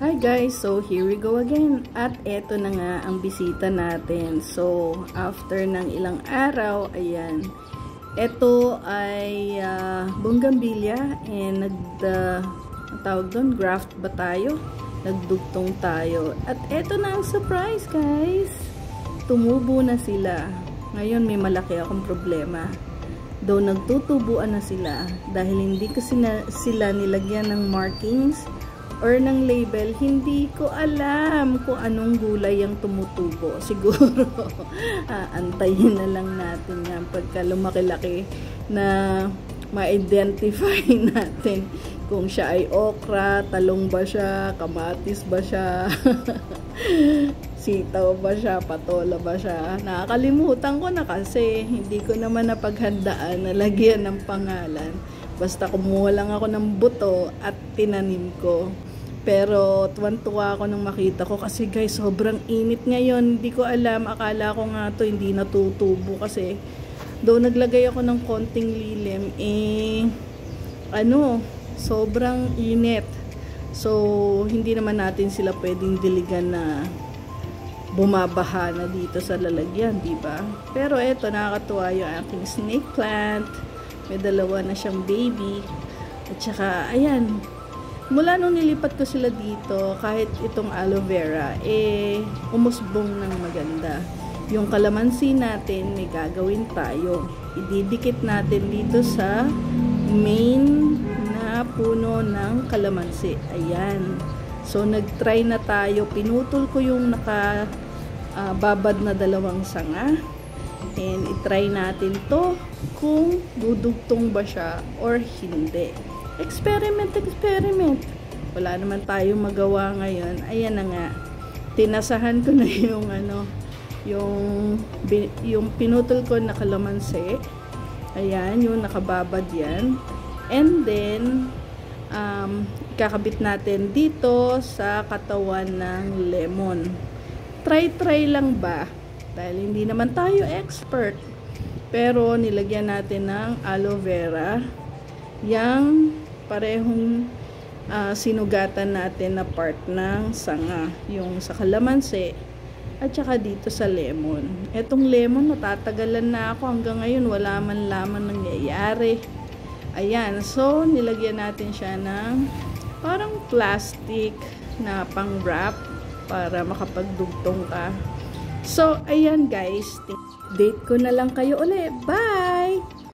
Hi guys, so here we go again. At eto na nga ang bisita natin. So, after ng ilang araw, ayan. Eto ay bougainvillea and tawag doon, graft ba tayo? Nagdugtong tayo. At eto na ang surprise guys. Tumubo na sila. Ngayon may malaki akong problema. Though nagtutubuan na sila dahil hindi kasi sila nilagyan ng markings or ng label, hindi ko alam kung anong gulay ang tumutubo. Siguro, antayin na lang natin yan pagka lumaki-laki na ma-identify natin kung siya ay okra, talong ba siya, kamatis ba siya, sitaw ba siya, patola ba siya. Nakakalimutan ko na kasi hindi ko naman napaghandaan na lagyan ng pangalan. Basta kumuha lang ako ng buto at tinanim ko. Pero tuwan-tuwa ako nung makita ko kasi guys, sobrang init ngayon. Hindi ko alam, akala ko nga to hindi natutubo kasi though naglagay ako ng konting lilim, sobrang init. So, hindi naman natin sila pwedeng diligan na bumabaha na dito sa lalagyan, diba? Pero eto, nakakatuwa yung aking snake plant. May dalawa na siyang baby. At saka, ayan, mula nung nilipat ko sila dito, kahit itong aloe vera, umusbong ng maganda. Yung kalamansi natin, may gagawin tayo. Ididikit natin dito sa main na puno ng kalamansi. Ayan. So, nag-try na tayo. Pinutol ko yung babad na dalawang sanga. And itry natin to kung dudugtong ba siya or hindi. Experiment. Wala naman tayong magawa ngayon. Ayan na nga. Tinasahan ko na yung pinutol ko na kalamansi. Ayan, yung nakababad yan. And then, kakabit natin dito sa katawan ng lemon. Try lang ba? Dahil hindi naman tayo expert. Pero nilagyan natin ng aloe vera. Yang parehong sinugatan natin na part ng sanga. Yung sa kalamansi at saka dito sa lemon. Etong lemon, natatagalan na ako. Hanggang ngayon, wala man lamang nangyayari. Ayan. So, nilagyan natin siya ng parang plastic na pang-wrap para makapagdugtong ka. So, ayan guys. Date ko na lang kayo ulit. Bye!